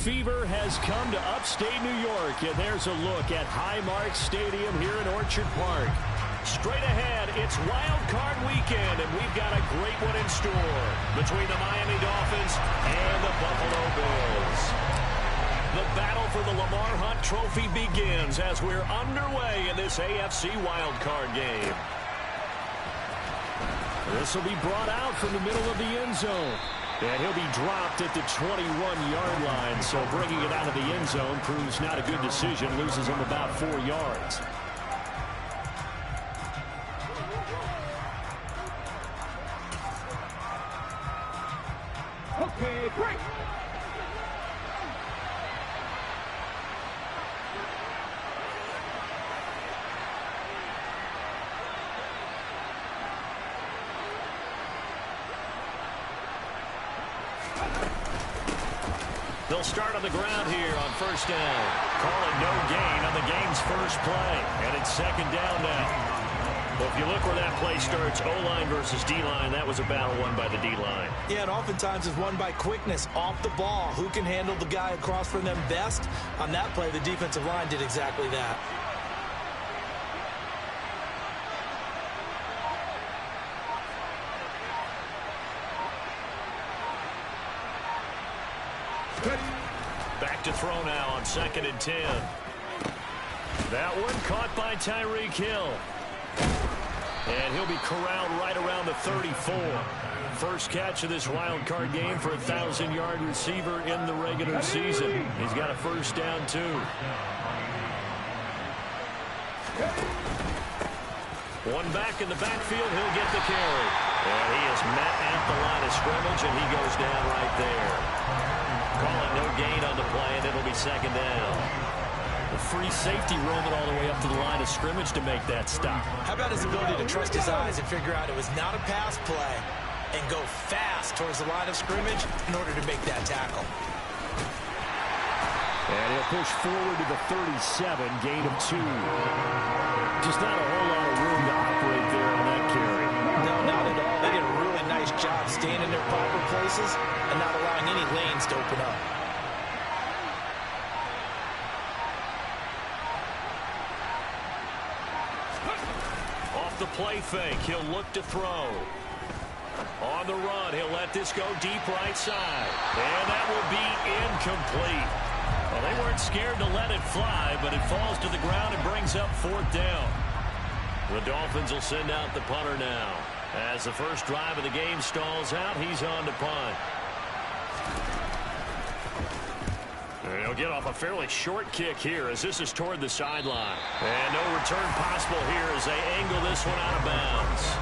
fever has come to upstate New York, and there's a look at Highmark Stadium here in Orchard Park. Straight ahead, it's Wild Card Weekend, and we've got a great one in store between the Miami Dolphins and the Buffalo Bills. The battle for the Lamar Hunt Trophy begins as we're underway in this AFC Wild Card game. This will be brought out from the middle of the end zone. And he'll be dropped at the 21-yard line, so bringing it out of the end zone proves not a good decision, loses him about 4 yards. Okay, break. They'll start on the ground here on first down. Call it no gain on the game's first play. And it's second down now. Well, if you look where that play starts, O-line versus D-line, that was a battle won by the D-line. Yeah, and oftentimes it's won by quickness off the ball. Who can handle the guy across from them best? On that play, the defensive line did exactly that. Back to throw now on 2nd and 10. That one caught by Tyreek Hill. And he'll be corralled right around the 34. First catch of this wild card game for a 1,000-yard receiver in the regular season. He's got a first down, too. One back in the backfield, he'll get the carry. And he is met at the line of scrimmage, and he goes down right there. Call it no gain on the play, and it'll be second down. The free safety roaming all the way up to the line of scrimmage to make that stop. How about his ability to trust his eyes and figure out it was not a pass play and go fast towards the line of scrimmage in order to make that tackle. And he'll push forward to the 37, gain of 2. Just not a whole lot of room to operate there on that carry. No, not at all. They did a really nice job staying in their proper places and not allowing any lanes to open up. Off the play fake, he'll look to throw. On the run, he'll let this go deep right side. And that will be incomplete. Well, they weren't scared to let it fly, but it falls to the ground and brings up 4th down. The Dolphins will send out the punter now. As the first drive of the game stalls out, he's on to punt. And he'll get off a fairly short kick here as this is toward the sideline. And no return possible here as they angle this one out of bounds.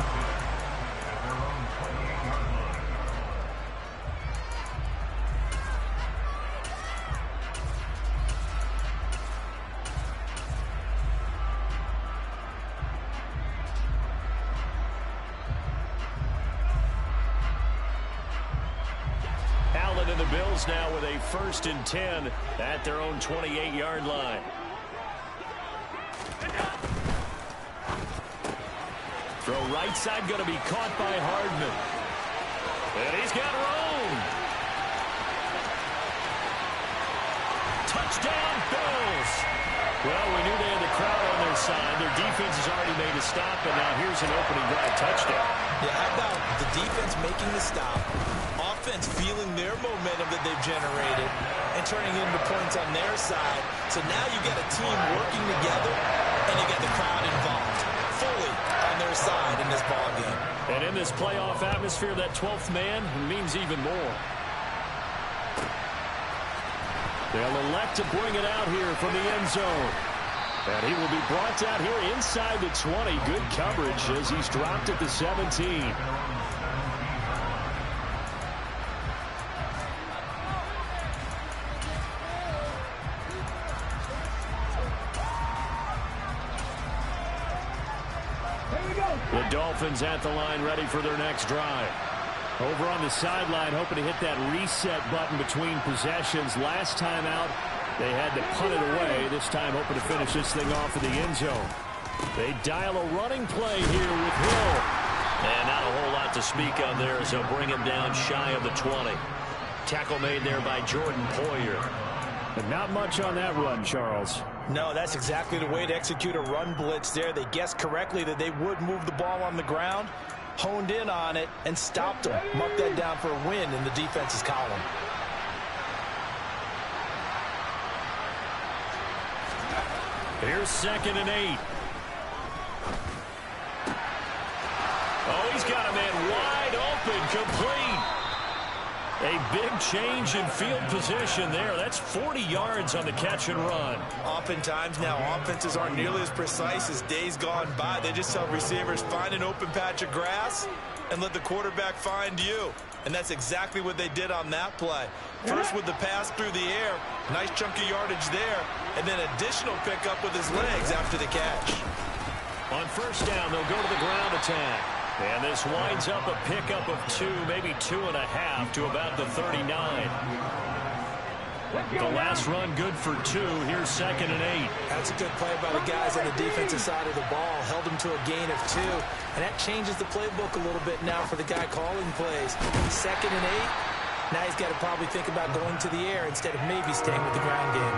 And the Bills now with a 1st and 10 at their own 28-yard line. Throw right side going to be caught by Hardman. And he's got room. Touchdown, Bills. Well, we knew they had the crowd on their side. Their defense has already made a stop, and now here's an opening drive touchdown. Yeah, how about the defense making the stop? Offense feeling their momentum that they've generated and turning into points on their side. So now you get a team working together and you get the crowd involved fully on their side in this ball game. And in this playoff atmosphere, that 12th man means even more. They'll elect to bring it out here from the end zone. And he will be brought down here inside the 20. Good coverage as he's dropped at the 17. The Dolphins at the line ready for their next drive. Over on the sideline, hoping to hit that reset button between possessions. Last time out, they had to punt it away. This time, hoping to finish this thing off in the end zone. They dial a running play here with Hill. And not a whole lot to speak of there as they'll bring him down shy of the 20. Tackle made there by Jordan Poyer. And not much on that run, Charles. No, that's exactly the way to execute a run blitz there. They guessed correctly that they would move the ball on the ground, honed in on it, and stopped them. Mark that down for a win in the defense's column. Here's 2nd and 8. Oh, he's got a man wide open, complete. A big change in field position there. That's 40 yards on the catch and run. Oftentimes now, offenses aren't nearly as precise as days gone by. They just tell receivers, find an open patch of grass and let the quarterback find you. And that's exactly what they did on that play. First with the pass through the air, nice chunk of yardage there, and then additional pickup with his legs after the catch. On 1st down, they'll go to the ground attack. And this winds up a pickup of 2, maybe 2.5 to about the 39. The last run good for 2. Here's 2nd and 8. That's a good play by the guys on the defensive side of the ball. Held him to a gain of 2. And that changes the playbook a little bit now for the guy calling plays. 2nd and 8. Now he's got to probably think about going to the air instead of maybe staying with the ground game.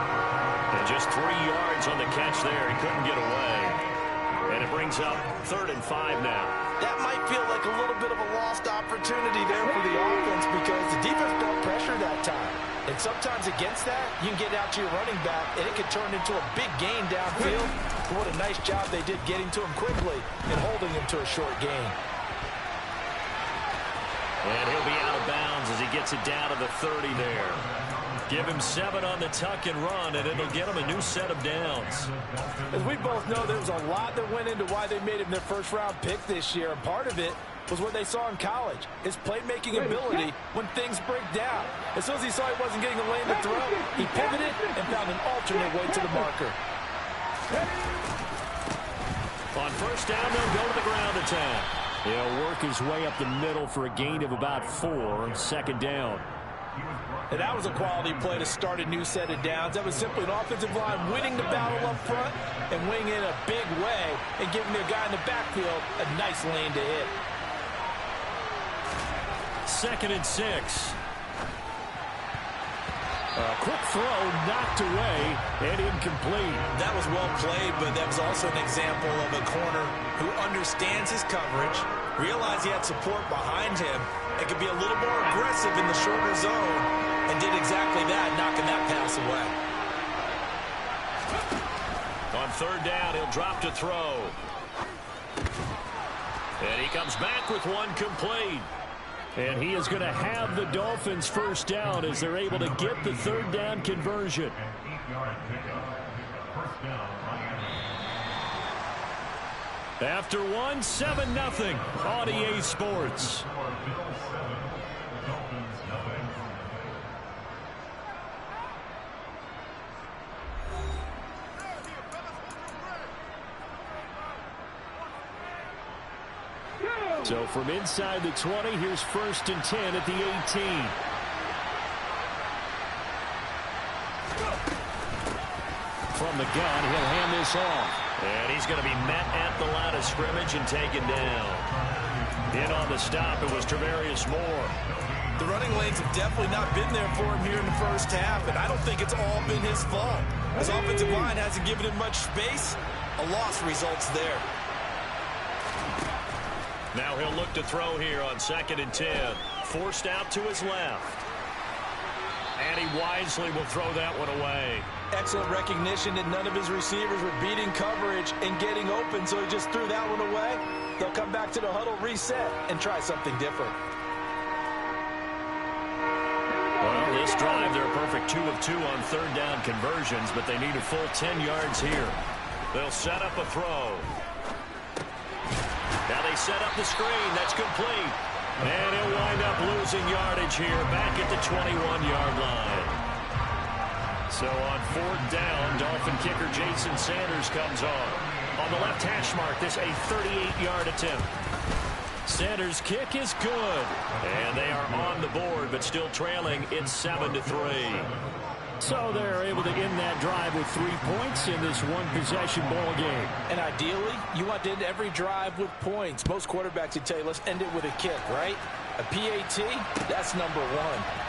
And just 3 yards on the catch there. He couldn't get away. And it brings up 3rd and 5 now. That might feel like a little bit of a lost opportunity there for the offense because the defense brought pressure that time. And sometimes against that, you can get out to your running back, and it can turn into a big gain downfield. What a nice job they did getting to him quickly and holding him to a short gain. And he'll be out of bounds as he gets it down to the 30 there. Give him 7 on the tuck and run, and it'll get him a new set of downs. As we both know, there was a lot that went into why they made him their first-round pick this year, and part of it was what they saw in college, his playmaking ability when things break down. As soon as he saw he wasn't getting a lane to throw, he pivoted and found an alternate way to the marker. On 1st down, they'll go to the ground attack. He'll work his way up the middle for a gain of about 4. 2nd down. And that was a quality play to start a new set of downs. That was simply an offensive line winning the battle up front and winning in a big way and giving their guy in the backfield a nice lane to hit. 2nd and 6. A quick throw knocked away and incomplete. That was well played, but that was also an example of a corner who understands his coverage, realized he had support behind him, and could be a little more aggressive in the shorter zone, and did exactly that, knocking that pass away. On 3rd down, he'll drop to throw. And he comes back with one complete. And he is going to have the Dolphins 1st down as they're able to get the 3rd down conversion. After 1, 7-0 on EA Sports. So from inside the 20, here's 1st and 10 at the 18. From the gun, he'll hand this off. And he's going to be met at the line of scrimmage and taken down. In on the stop, it was Travarius Moore. The running lanes have definitely not been there for him here in the 1st half, and I don't think it's all been his fault. His offensive line hasn't given him much space. A loss results there. Now he'll look to throw here on 2nd and 10. Forced out to his left. And he wisely will throw that one away. Excellent recognition that none of his receivers were beating coverage and getting open, so he just threw that one away. They'll come back to the huddle, reset, and try something different. Well, this drive, they're a perfect 2 of 2 on 3rd down conversions, but they need a full 10 yards here. They'll set up a throw. Now they set up the screen. That's complete. And he'll wind up losing yardage here back at the 21-yard line. So on 4th down, Dolphin kicker Jason Sanders comes on. On the left hash mark, this a 38-yard attempt. Sanders' kick is good. And they are on the board, but still trailing. It's 7-3. So they're able to end that drive with 3 points in this one-possession ball game. And ideally, you want to end every drive with points. Most quarterbacks would tell you, let's end it with a kick, right? A PAT, that's number 1.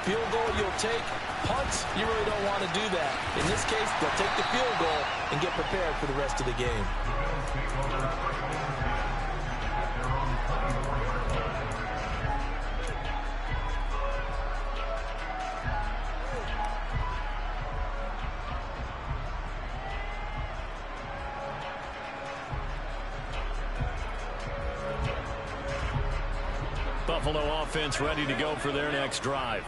Field goal you'll take, Punts, you really don't want to do that. In this case, they'll take the field goal and get prepared for the rest of the game. Buffalo offense ready to go for their next drive.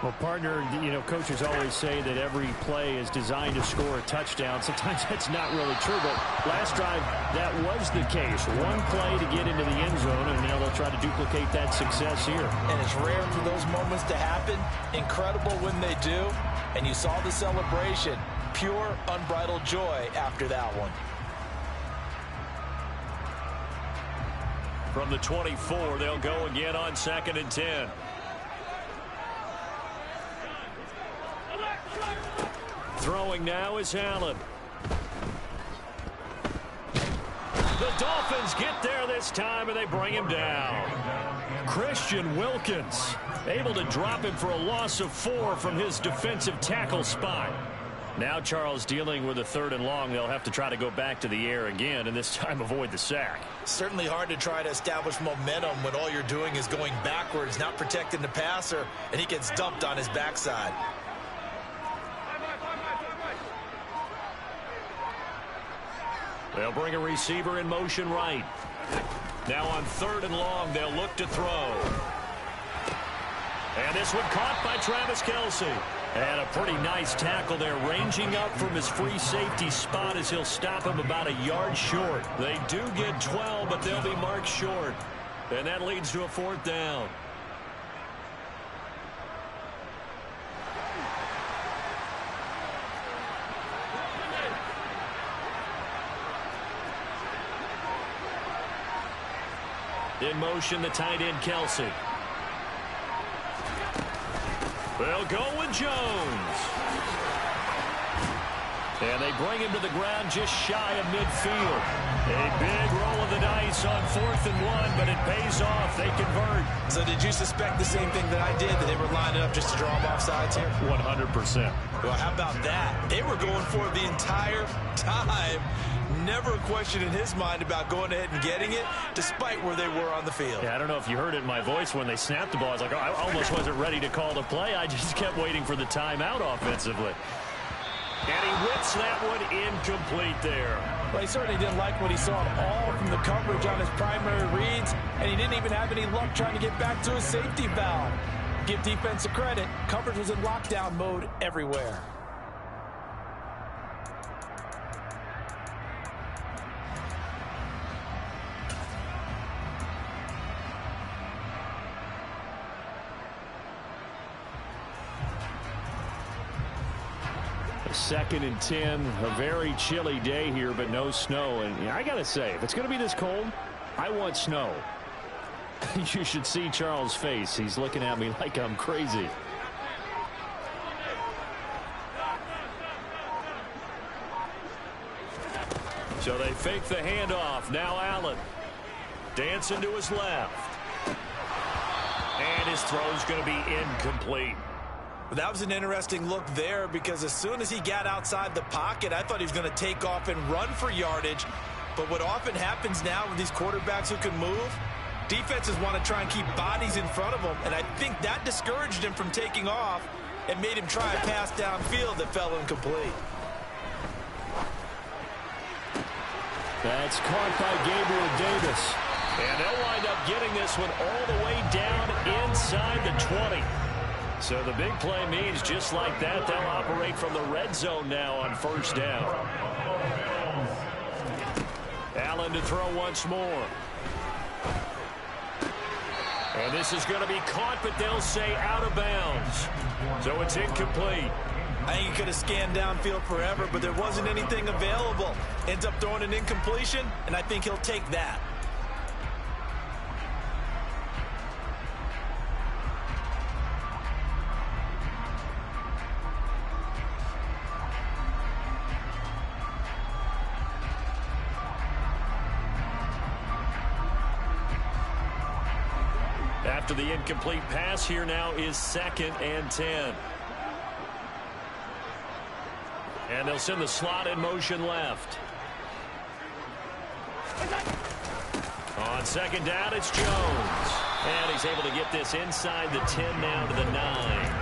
Well, partner, coaches always say that every play is designed to score a touchdown. Sometimes that's not really true, but last drive, that was the case. One play to get into the end zone, and now they'll try to duplicate that success here. And it's rare for those moments to happen. Incredible when they do. And you saw the celebration. Pure, unbridled joy after that one. From the 24, they'll go again on 2nd and 10. Throwing now is Allen. The Dolphins get there this time, and they bring him down. Christian Wilkins able to drop him for a loss of 4 from his defensive tackle spot. Now Charles dealing with a 3rd and long. They'll have to try to go back to the air again, and this time avoid the sack. Certainly hard to try to establish momentum when all you're doing is going backwards, not protecting the passer, and he gets dumped on his backside. They'll bring a receiver in motion right. Now on 3rd and long, they'll look to throw. And this one caught by Travis Kelce. And a pretty nice tackle there, ranging up from his free safety spot as he'll stop him about a yard short. They do get 12, but they'll be marked short. And that leads to a 4th down. In motion, the tight end, Kelce. They'll go with Jones. And they bring him to the ground just shy of midfield. A big roll of the dice on 4th and 1, but it pays off. They convert. So did you suspect the same thing that I did, that they were lining up just to draw them off sides here? 100%. Well, how about that? They were going for it the entire time. Never a question in his mind about going ahead and getting it, despite where they were on the field. Yeah, I don't know if you heard it in my voice when they snapped the ball. I was like, oh, I almost wasn't ready to call the play. I just kept waiting for the timeout offensively. And he whips that one incomplete there. Well, he certainly didn't like what he saw at all from the coverage on his primary reads, and he didn't even have any luck trying to get back to his safety valve. Give defense a credit. Coverage was in lockdown mode everywhere. Second and 10, a very chilly day here, but no snow. And I got to say, if it's going to be this cold, I want snow. You should see Charles' face. He's looking at me like I'm crazy. So they fake the handoff. Now Allen. Dancing to his left. And his throw's going to be incomplete. That was an interesting look there, because as soon as he got outside the pocket, I thought he was going to take off and run for yardage. But what often happens now with these quarterbacks who can move, defenses want to try and keep bodies in front of them, and I think that discouraged him from taking off and made him try a pass downfield that fell incomplete. That's caught by Gabriel Davis. And they'll wind up getting this one all the way down inside the 20. So the big play means just like that, they'll operate from the red zone now on 1st down. Allen to throw once more. And this is going to be caught, but they'll say out of bounds. So it's incomplete. I think he could have scanned downfield forever, but there wasn't anything available. Ends up throwing an incompletion, and I think he'll take that. After the incomplete pass, here now is 2nd and 10. And they'll send the slot in motion left. On second down, it's Jones. And he's able to get this inside the 10 now to the 9.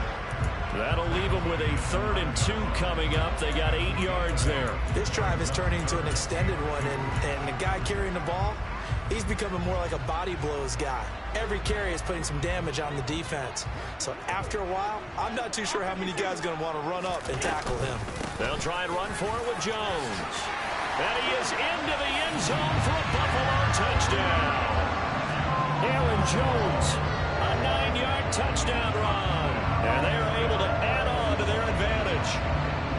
That'll leave them with a 3rd and 2 coming up. They got 8 yards there. This drive is turning into an extended one, and the guy carrying the ball, he's becoming more like a body blows guy. Every carry is putting some damage on the defense. So after a while, I'm not too sure how many guys are going to want to run up and tackle him. They'll try and run for it with Jones. And he is into the end zone for a Buffalo touchdown. Aaron Jones, a 9-yard touchdown run. And they are able to add on to their advantage.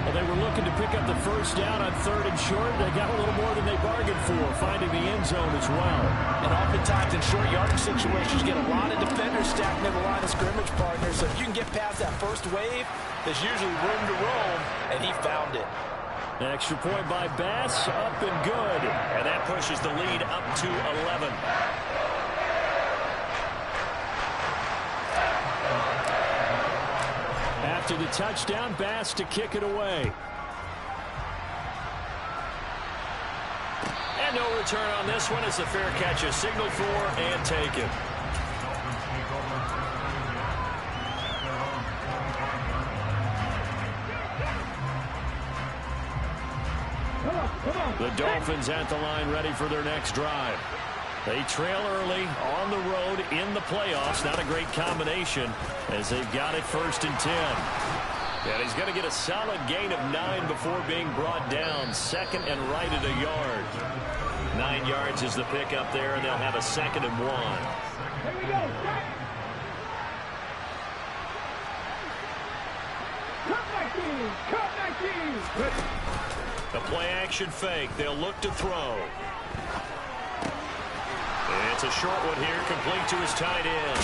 Well, they were looking to pick up the first down on 3rd and short. They got a little more than they bargained for, finding the end zone as well. And oftentimes in short yardage situations, you get a lot of defenders stacked near the line of scrimmage partners. So if you can get past that first wave, there's usually room to roam, and he found it. An extra point by Bass, up and good. And that pushes the lead up to 11. After the touchdown, Bass to kick it away. And no return on this one. It's a fair catch, a signal for and taken. The Dolphins at the line ready for their next drive. They trail early on the road in the playoffs. Not a great combination as they've got it 1st and 10. And he's going to get a solid gain of 9 before being brought down. 2nd and right at a yard. 9 yards is the pickup there, and they'll have a 2nd and 1. Here we go. Cut back in. A play-action fake. They'll look to throw. It's a short one here, complete to his tight end.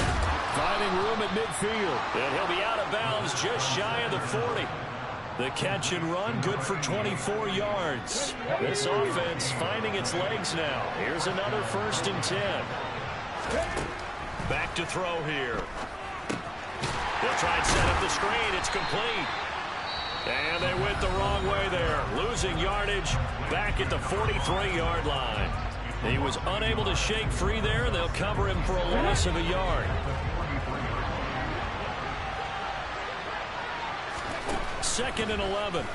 Finding room at midfield. And he'll be out of bounds just shy of the 40. The catch and run, good for 24 yards. This offense finding its legs now. Here's another 1st and 10. Back to throw here. They'll try and set up the screen. It's complete. And they went the wrong way there. Losing yardage back at the 43-yard line. He was unable to shake free there, and they'll cover him for a loss of a yard. Second and 11.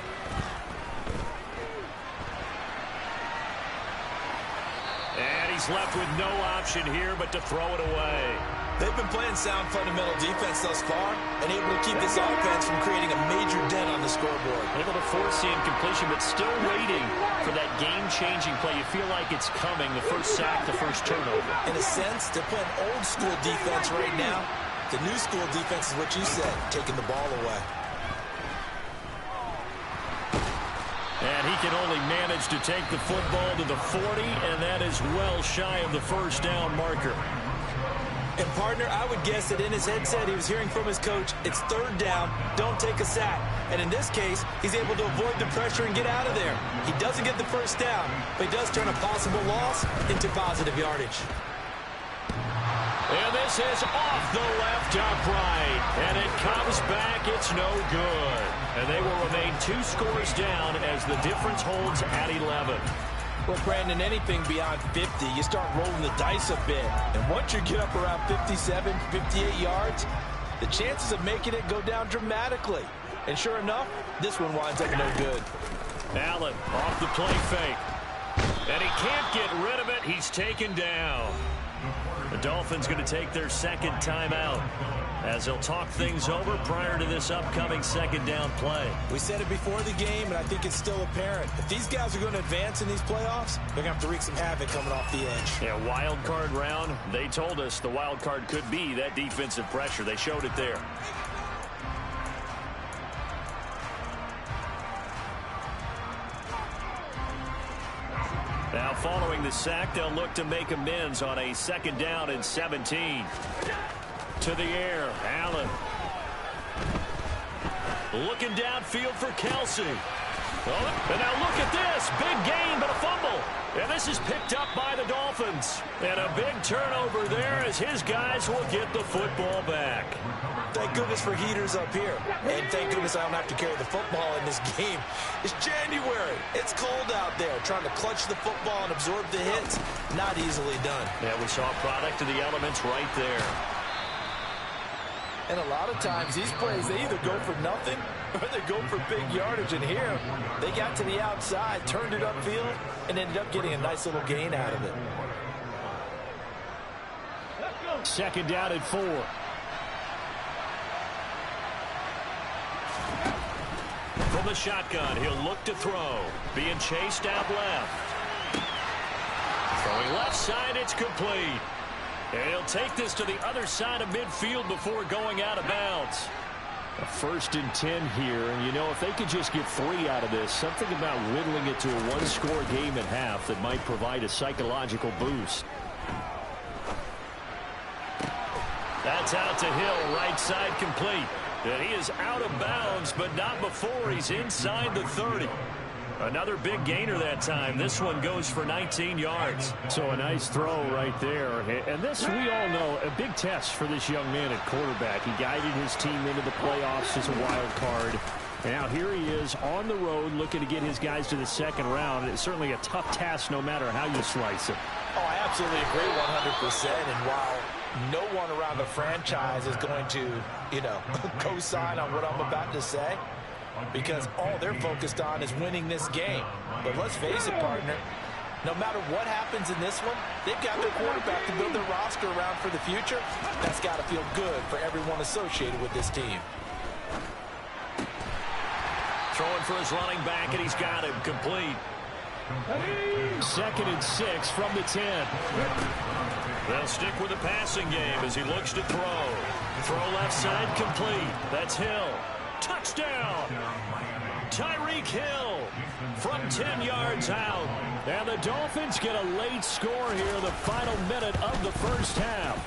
And he's left with no option here but to throw it away. They've been playing sound fundamental defense thus far and able to keep this offense from creating a major dent on the scoreboard. Able to force the incompletion, but still waiting for that game-changing play. You feel like it's coming, the first sack, the first turnover. In a sense, they're playing old-school defense right now. The new-school defense is what you said, taking the ball away. And he can only manage to take the football to the 40, and that is well shy of the first down marker. And, partner, I would guess that in his headset he was hearing from his coach, it's 3rd down, don't take a sack. And in this case, he's able to avoid the pressure and get out of there. He doesn't get the first down, but he does turn a possible loss into positive yardage. And this is off the left upright. And it comes back. It's no good. And they will remain 2 scores down as the difference holds at 11. Well, Brandon, anything beyond 50, you start rolling the dice a bit. And once you get up around 57, 58 yards, the chances of making it go down dramatically. And sure enough, this one winds up no good. Allen off the play fake. And he can't get rid of it. He's taken down. The Dolphins going to take their 2nd timeout as they'll talk things over prior to this upcoming 2nd down play. We said it before the game, and I think it's still apparent. If these guys are going to advance in these playoffs, they're going to have to wreak some havoc coming off the edge. Yeah, wild card round. They told us the wild card could be that defensive pressure. They showed it there. Now following the sack, they'll look to make amends on a 2nd down and 17. To the air, Allen. Looking downfield for Kelsey. Oh, and now look at this. Big gain, but a fumble. And this is picked up by the Dolphins. And a big turnover there as his guys will get the football back. Thank goodness for heaters up here. And thank goodness I don't have to carry the football in this game. It's January. It's cold out there. Trying to clutch the football and absorb the hits, not easily done. Yeah, we saw a product of the elements right there. And a lot of times these plays, they either go for nothing or they go for big yardage. And here, they got to the outside, turned it upfield, and ended up getting a nice little gain out of it. Second down at 4. From the shotgun, he'll look to throw. Being chased out left. Throwing left side, it's complete. And he'll take this to the other side of midfield before going out of bounds. A 1st and 10 here, and you know, if they could just get 3 out of this, something about whittling it to a one-score game at half that might provide a psychological boost. That's out to Hill, right side complete. And he is out of bounds, but not before he's inside the 30. Another big gainer that time. This one goes for 19 yards. So a nice throw right there. And this, we all know, a big test for this young man at quarterback. He guided his team into the playoffs as a wild card. And now here he is on the road looking to get his guys to the second round. It's certainly a tough task no matter how you slice it. Oh, I absolutely agree 100%. And while no one around the franchise is going to, co-sign on what I'm about to say, because all they're focused on is winning this game. But let's face it, partner, no matter what happens in this one, they've got their quarterback to build their roster around for the future. That's got to feel good for everyone associated with this team. Throwing for his running back, and he's got him complete. 2nd and 6 from the 10. They'll stick with the passing game as he looks to throw. Throw left side complete. That's Hill. Touchdown! Tyreek Hill from 10 yards out. And the Dolphins get a late score here in the final minute of the first half.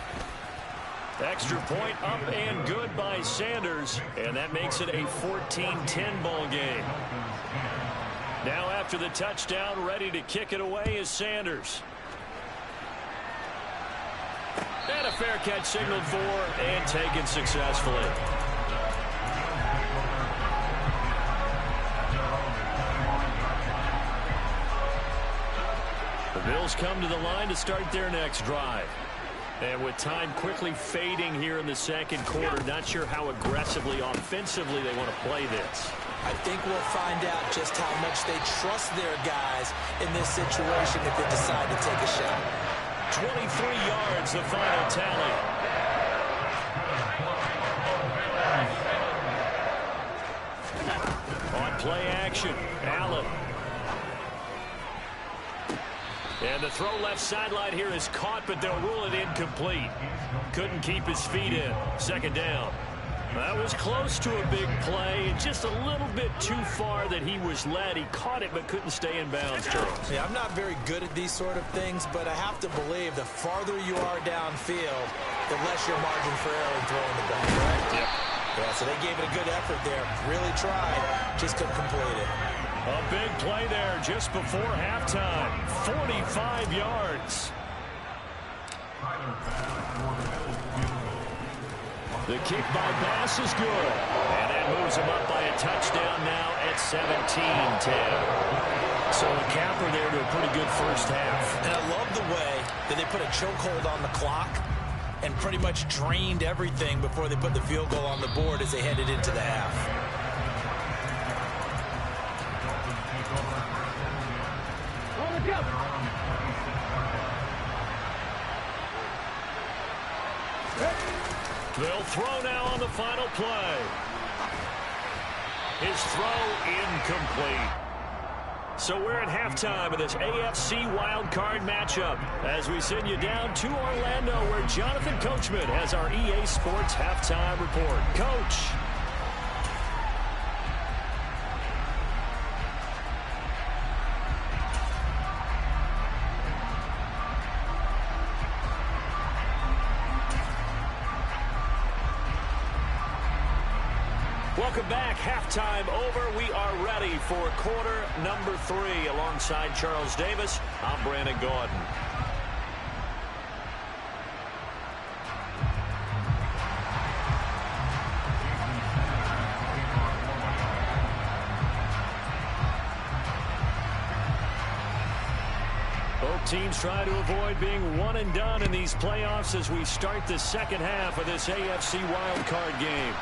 Extra point up and good by Sanders. And that makes it a 14-10 ball game. Now after the touchdown, ready to kick it away is Sanders. And a fair catch signaled for and taken successfully. The Bills come to the line to start their next drive. And with time quickly fading here in the second quarter, not sure how aggressively, offensively they want to play this. I think we'll find out just how much they trust their guys in this situation if they decide to take a shot. 23 yards, the final tally. On play action, Allen. And the throw left sideline here is caught, but they'll rule it incomplete. Couldn't keep his feet in. Second down. That was close to a big play. Just a little bit too far that he was led. He caught it but couldn't stay in bounds, Charles. Yeah, I'm not very good at these sort of things, but I have to believe the farther you are downfield, the less your margin for error in throwing the ball, right? Yep. Yeah, so they gave it a good effort there. Really tried, just couldn't complete it. A big play there just before halftime. 45 yards. The kick by Bass is good. And that moves him up by a touchdown now at 17-10. So a capper there to a pretty good first half. And I love the way that they put a chokehold on the clock and pretty much drained everything before they put the field goal on the board as they headed into the half. They'll throw now on the final play. His throw incomplete. So we're at halftime of this AFC wildcard matchup as we send you down to Orlando where Jonathan Coachman has our EA Sports halftime report. Coach. Welcome back. Halftime over. We are ready for quarter number 3. Alongside Charles Davis, I'm Brandon Gordon. Both teams try to avoid being one and done in these playoffs as we start the second half of this AFC wildcard game.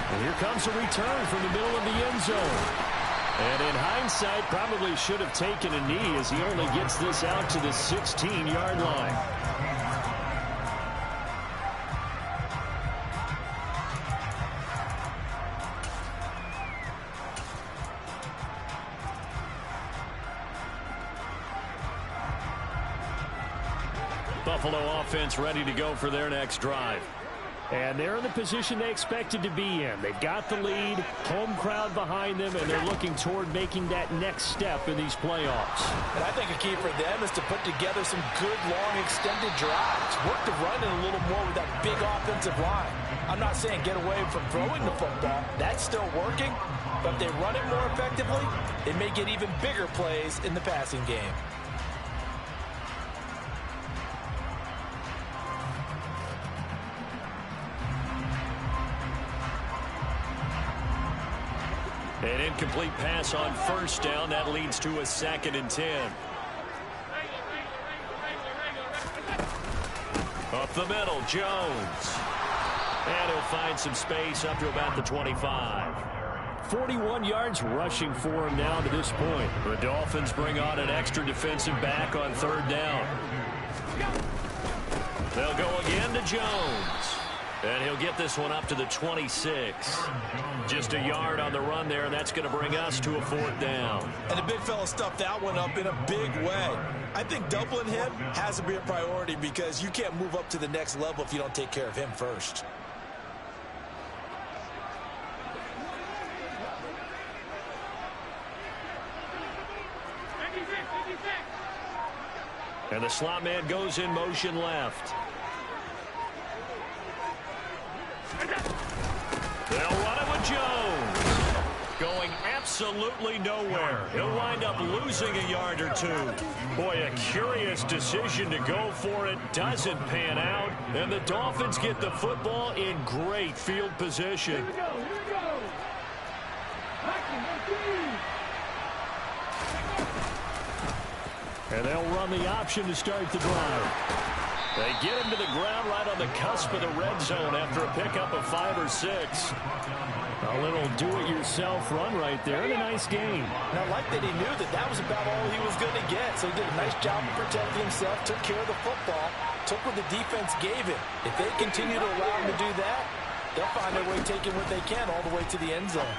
And here comes a return from the middle of the end zone. And in hindsight, probably should have taken a knee as he only gets this out to the 16-yard line. Buffalo offense ready to go for their next drive. And they're in the position they expected to be in. They've got the lead, home crowd behind them, and they're looking toward making that next step in these playoffs. And I think a key for them is to put together some good, long, extended drives. Work the run in a little more with that big offensive line. I'm not saying get away from throwing the football. That's still working. But if they run it more effectively, they may get even bigger plays in the passing game. An incomplete pass on first down. That leads to a 2nd and 10. Up the middle, Jones. And he'll find some space up to about the 25. 41 yards rushing for him now to this point. The Dolphins bring on an extra defensive back on 3rd down. They'll go again to Jones. And he'll get this one up to the 26. Just a yard on the run there, and that's going to bring us to a 4th down. And the big fella stuffed that one up in a big way. I think doubling him has to be a priority because you can't move up to the next level if you don't take care of him first. And the slot man goes in motion left. They'll run it with Jones. Going absolutely nowhere. He'll wind up losing a yard or 2. Boy, a curious decision to go for it. Doesn't pan out. And the Dolphins get the football in great field position. Here we go. Here we go. And they'll run the option to start the drive. They get him to the ground right on the cusp of the red zone after a pickup of 5 or 6. A little do-it-yourself run right there and a nice game. And I like that he knew that that was about all he was going to get. So he did a nice job of protecting himself, took care of the football, took what the defense gave him. If they continue to allow him to do that, they'll find their way taking what they can all the way to the end zone.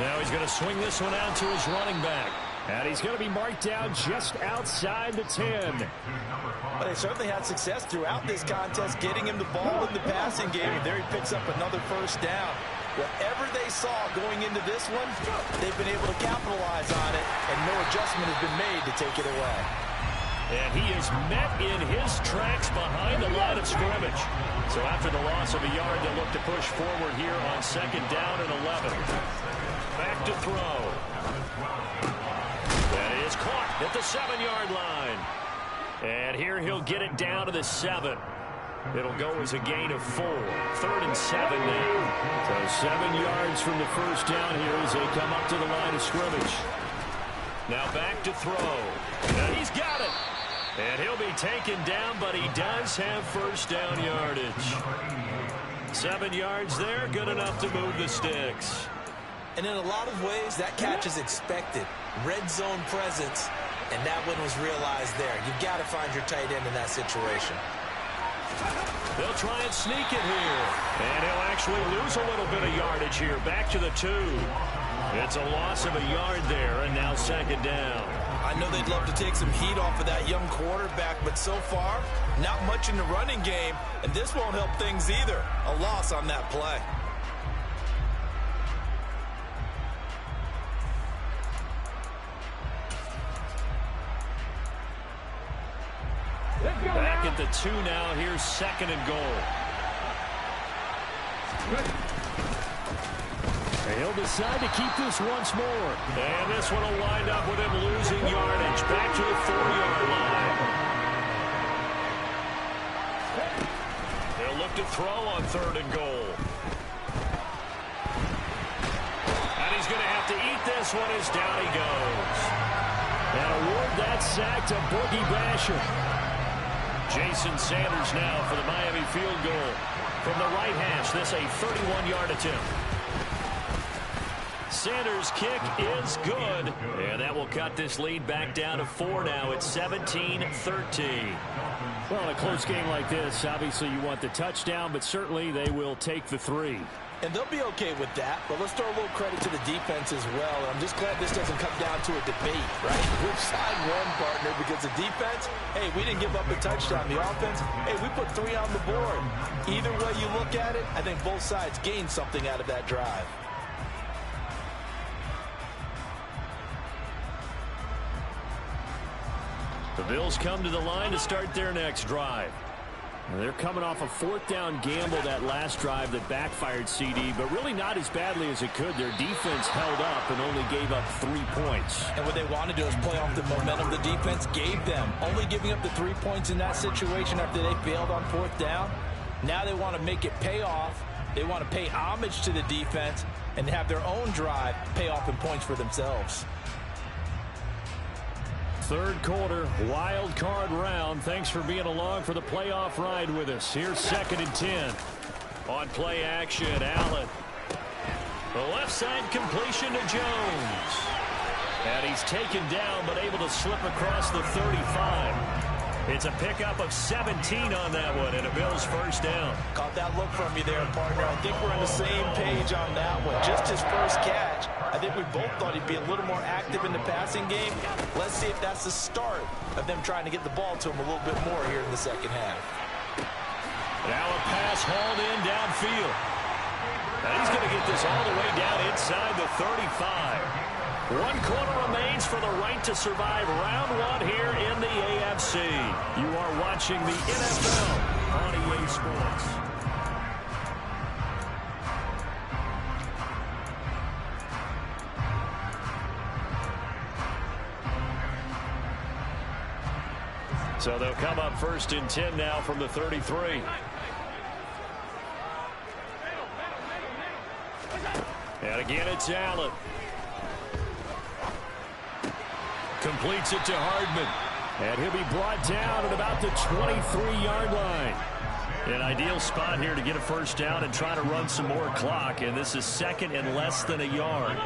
Now he's going to swing this one out to his running back. And he's going to be marked down just outside the 10. But they certainly had success throughout this contest getting him the ball in the passing game. And there he picks up another 1st down. Whatever they saw going into this one, they've been able to capitalize on it, and no adjustment has been made to take it away. And he is met in his tracks behind the line of scrimmage. So after the loss of a yard, they'll look to push forward here on 2nd down and 11. Back to throw. That is caught at the 7-yard line. And here he'll get it down to the 7. It'll go as a gain of 4. 3rd and 7 now. So 7 yards from the first down here as they come up to the line of scrimmage. Now back to throw. And he's got it. And he'll be taken down, but he does have first down yardage. 7 yards there, good enough to move the sticks. And in a lot of ways, that catch is expected. Red zone presence, and that one was realized there. You've got to find your tight end in that situation. They'll try and sneak it here. And he'll actually lose a little bit of yardage here. Back to the 2. It's a loss of a yard there, and now 2nd down. I know they'd love to take some heat off of that young quarterback, but so far, not much in the running game, and this won't help things either. A loss on that play. Back at the 2 now. Here's 2nd and goal. He'll decide to keep this once more. And this one will wind up with him losing yardage. Back to the 4-yard line. They'll look to throw on 3rd and goal. And he's going to have to eat this one as down he goes. And award that sack to Boogie Basham. Jason Sanders now for the Miami field goal. From the right hash, this a 31-yard attempt. Sanders' kick is good. And that will cut this lead back down to 4 now. It's 17-13. Well, in a close game like this, obviously you want the touchdown, but certainly they will take the 3. And they'll be okay with that, but let's throw a little credit to the defense as well. I'm just glad this doesn't come down to a debate, right? Which side won, partner? Because the defense, hey, we didn't give up a touchdown. The offense, hey, we put 3 on the board. Either way you look at it, I think both sides gained something out of that drive. The Bills come to the line to start their next drive. They're coming off a 4th down gamble that last drive that backfired CD, but really not as badly as it could. Their defense held up and only gave up 3 points. And what they want to do is play off the momentum the defense gave them. Only giving up the 3 points in that situation after they failed on 4th down. Now they want to make it pay off. They want to pay homage to the defense and have their own drive pay off in points for themselves. 3rd quarter, wild card round. Thanks for being along for the playoff ride with us. Here's 2nd and 10. On play action, Allen. The left side completion to Jones. And he's taken down, but able to slip across the 35. It's a pickup of 17 on that one, and a Bills 1st down. Caught that look from you there, partner. I think we're on the same page on that one. Just his first catch. I think we both thought he'd be a little more active in the passing game. Let's see if that's the start of them trying to get the ball to him a little bit more here in the second half. Now a pass hauled in downfield. And he's going to get this all the way down inside the 35. 1 quarter remains for the right to survive round 1 here in the AFC. You are watching the NFL on EA Sports. So they'll come up 1st and 10 now from the 33. And again, it's Allen. Completes it to Hardman. And he'll be brought down at about the 23-yard line. An ideal spot here to get a 1st down and try to run some more clock. And this is 2nd and less than a yard.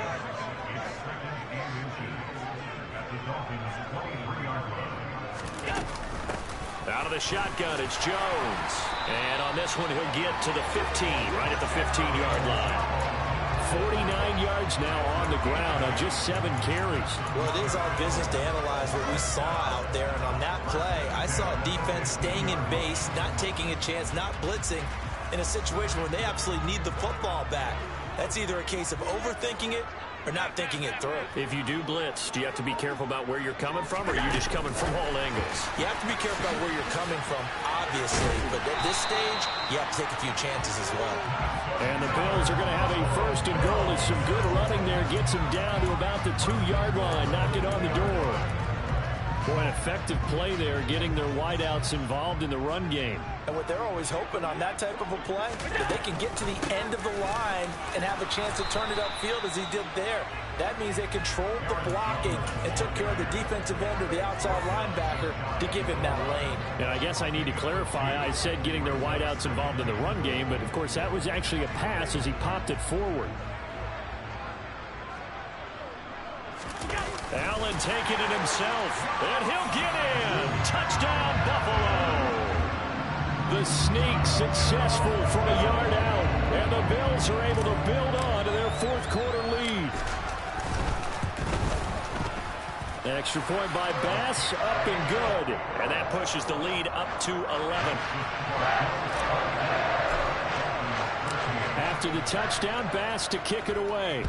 Out of the shotgun, it's Jones. And on this one, he'll get to the 15, right at the 15-yard line. 49 yards now on the ground on just 7 carries. Well, it is our business to analyze what we saw out there. And on that play, I saw defense staying in base, not taking a chance, not blitzing in a situation where they absolutely need the football back. That's either a case of overthinking it or not thinking it through. If you do blitz, do you have to be careful about where you're coming from, or are you just coming from all angles? You have to be careful about where you're coming from, obviously. But at this stage, you have to take a few chances as well. And the Bills are going to have a 1st and goal. It's some good running there. Gets him down to about the 2-yard line. Knocked it on the door. Boy, an effective play there, getting their wideouts involved in the run game. And what they're always hoping on that type of a play, that they can get to the end of the line and have a chance to turn it upfield as he did there. That means they controlled the blocking and took care of the defensive end or the outside linebacker to give him that lane. And I guess I need to clarify, I said getting their wideouts involved in the run game, but of course that was actually a pass as he popped it forward. Allen taking it himself, and he'll get in. Touchdown, Buffalo. The sneak successful from a yard out, and the Bills are able to build on to their 4th quarter lead. Extra point by Bass, up and good. And that pushes the lead up to 11. After the touchdown, Bass to kick it away.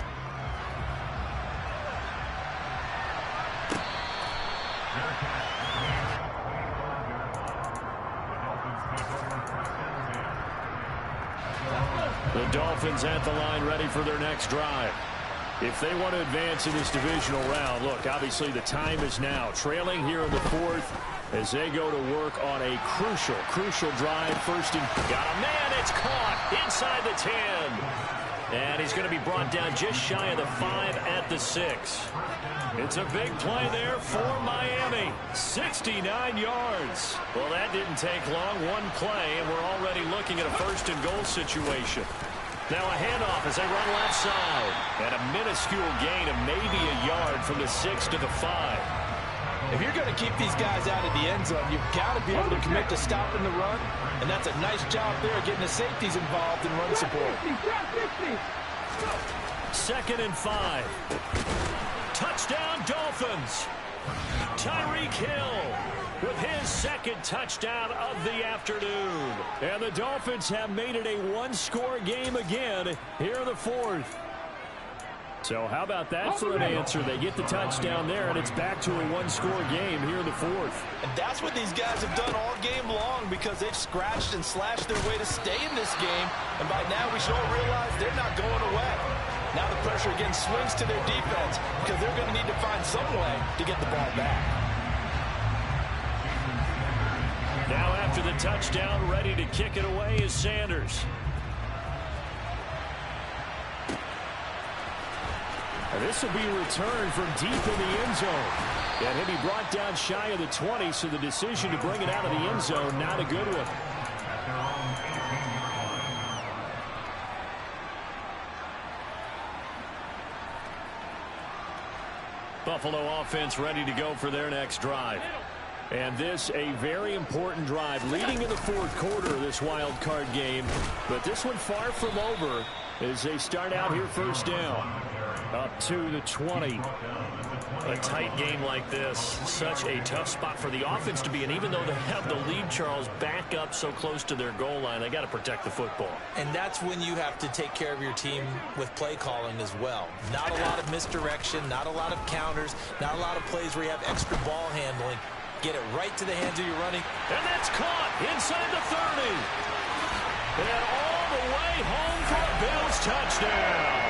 The Dolphins at the line ready for their next drive. If they want to advance in this divisional round, look, obviously the time is now. Trailing here in the fourth as they go to work on a crucial drive. First and got a man. It's caught inside the 10. And he's going to be brought down just shy of the 5 at the 6. It's a big play there for Miami. 69 yards. Well, that didn't take long. One play, and we're already looking at a first and goal situation. Now a handoff as they run left side. And a minuscule gain of maybe a yard from the 6 to the 5. If you're going to keep these guys out of the end zone, you've got to be able to commit to stopping the run. And that's a nice job there getting the safeties involved in run support. 2nd and 5. Touchdown, Dolphins. Tyreek Hill with his second touchdown of the afternoon. And the Dolphins have made it a one-score game again here in the fourth. So how about that for an answer? They get the touchdown there, and it's back to a one-score game here in the fourth. And that's what these guys have done all game long because they've scratched and slashed their way to stay in this game. And by now we should all realize they're not going away. Now the pressure again swings to their defense because they're going to need to find some way to get the ball back. Now after the touchdown, ready to kick it away is Sanders. And this will be a return from deep in the end zone. And he'll be brought down shy of the 20, so the decision to bring it out of the end zone, not a good one. Buffalo offense ready to go for their next drive. And this a very important drive leading in the fourth quarter of this wild card game. But this one far from over as they start out here first down. Up to the 20. A tight game like this, such a tough spot for the offense to be in. Even though they have the lead, Charles, back up so close to their goal line, they got to protect the football. And that's when you have to take care of your team with play calling as well. Not a lot of misdirection, not a lot of counters, not a lot of plays where you have extra ball handling. Get it right to the hands of your running. And that's caught inside the 30. And all the way home for a Bills touchdown.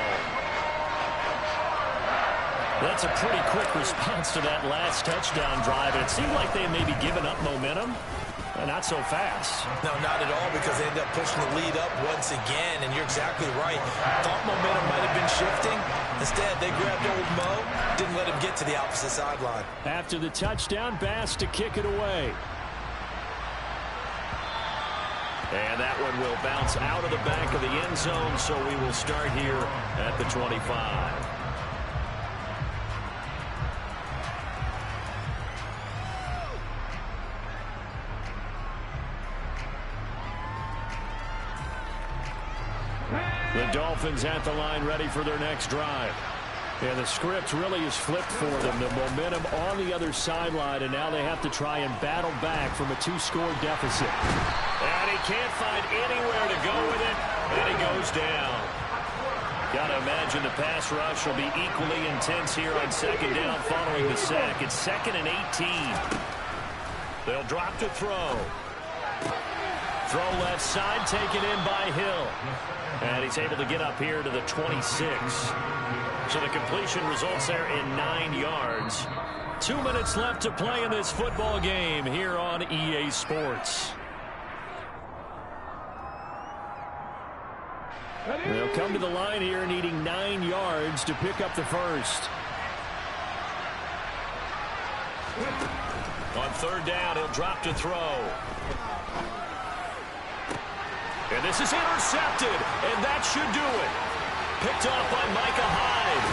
That's a pretty quick response to that last touchdown drive. And it seemed like they may be giving up momentum. Not so fast. No, not at all, because they end up pushing the lead up once again. And you're exactly right. Thought momentum might have been shifting. Instead, they grabbed old Mo, didn't let him get to the opposite sideline. After the touchdown, Bass to kick it away. And that one will bounce out of the back of the end zone, so we will start here at the 25. The Dolphins at the line ready for their next drive. And the script really is flipped for them. The momentum on the other sideline, and now they have to try and battle back from a 2-score deficit. And he can't find anywhere to go with it, and he goes down. Got to imagine the pass rush will be equally intense here on second down following the sack. It's 2nd and 18. They'll drop to throw. Throw left side, taken in by Hill. And he's able to get up here to the 26. So the completion results there in 9 yards. 2 minutes left to play in this football game here on EA Sports. They'll come to the line here needing 9 yards to pick up the first. On third down, he'll drop to throw. And this is intercepted, and that should do it. Picked off by Micah Hyde.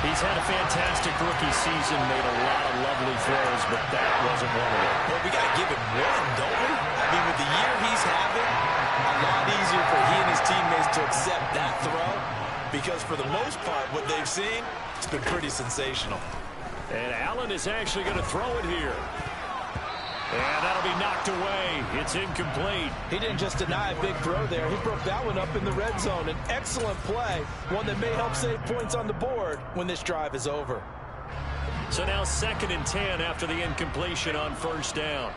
He's had a fantastic rookie season, made a lot of lovely throws, but that wasn't one of them. Well, we got to give him one, don't we? I mean, with the year he's having, a lot easier for he and his teammates to accept that throw, because for the most part, what they've seen, it's been pretty sensational. And Allen is actually going to throw it here. And that'll be knocked away. It's incomplete. He didn't just deny a big throw there. He broke that one up in the red zone. An excellent play, one that may help save points on the board when this drive is over. So now 2nd and 10 after the incompletion on first down.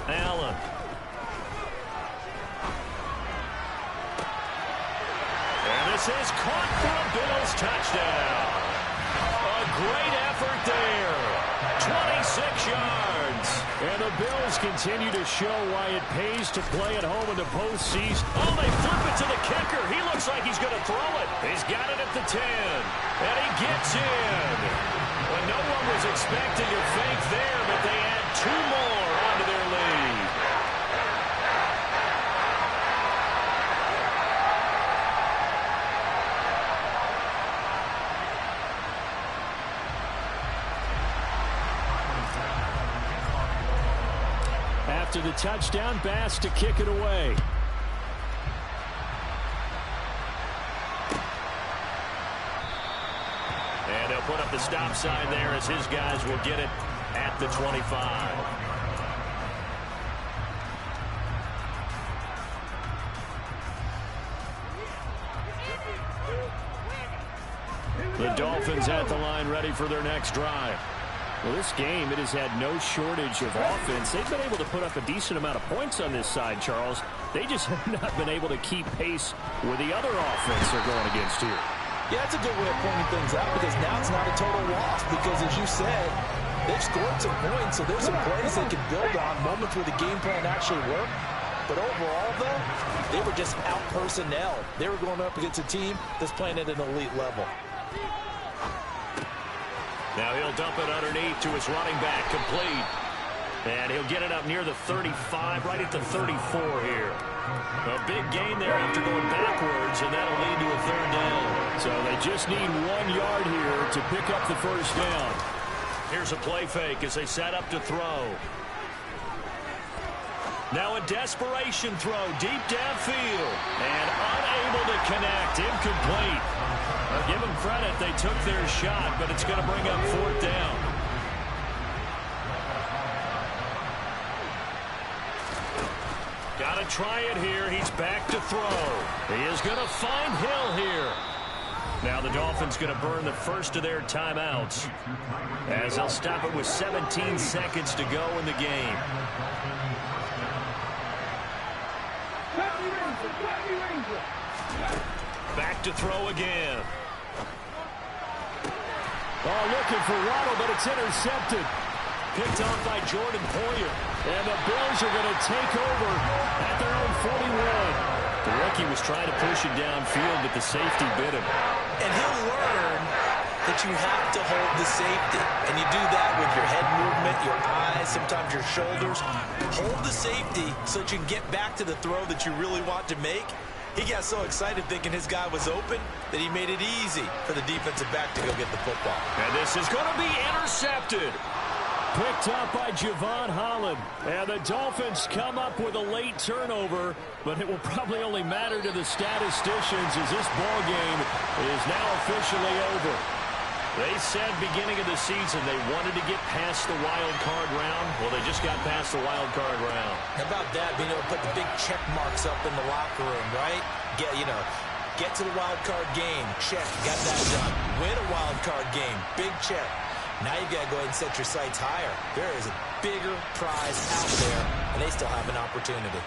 Allen. And this is caught for a Bills touchdown. A great effort there. 26 yards. And the Bills continue to show why it pays to play at home in the postseason. Oh, they flip it to the kicker. He looks like he's going to throw it. He's got it at the 10. And he gets in. Well, no one was expecting a fake there, but they add 2 more onto their lead. After the touchdown, Bass to kick it away. And they'll put up the stop sign there as his guys will get it at the 25. The Dolphins at the line ready for their next drive. Well, this game, it has had no shortage of offense. They've been able to put up a decent amount of points on this side, Charles. They just have not been able to keep pace with the other offense they're going against here. Yeah, that's a good way of pointing things out because now it's not a total loss because, as you said, they've scored some points, so there's some plays they can build on, moments where the game plan actually worked. But overall, though, they were just out-personnel. They were going up against a team that's playing at an elite level. Now he'll dump it underneath to his running back, complete. And he'll get it up near the 35, right at the 34 here. A big gain there after going backwards, and that'll lead to a 3rd down. So they just need 1 yard here to pick up the 1st down. Here's a play fake as they set up to throw. Now a desperation throw deep downfield. And unable to connect, incomplete. I'll give them credit, they took their shot, but it's going to bring up 4th down. Got to try it here. He's back to throw. He is going to find Hill here. Now the Dolphins going to burn the first of their timeouts as they'll stop it with 17 seconds to go in the game. Back to throw again. Oh, looking for Waddle, but it's intercepted. Picked off by Jordan Poyer. And the Bills are going to take over at their own 41. The rookie was trying to push it downfield, but the safety bit him. And he'll learn that you have to hold the safety. And you do that with your head movement, your eyes, sometimes your shoulders. Hold the safety so that you can get back to the throw that you really want to make. He got so excited thinking his guy was open that he made it easy for the defensive back to go get the football. And this is going to be intercepted. Picked up by Javon Holland. And the Dolphins come up with a late turnover, but it will probably only matter to the statisticians as this ball game is now officially over. They said beginning of the season they wanted to get past the wild card round. Well, they just got past the wild card round. How about that, being able to put the big check marks up in the locker room, right? Get to the wild card game, check, got that done. Win a wild card game, big check. Now you got to go ahead and set your sights higher. There is a bigger prize out there, and they still have an opportunity.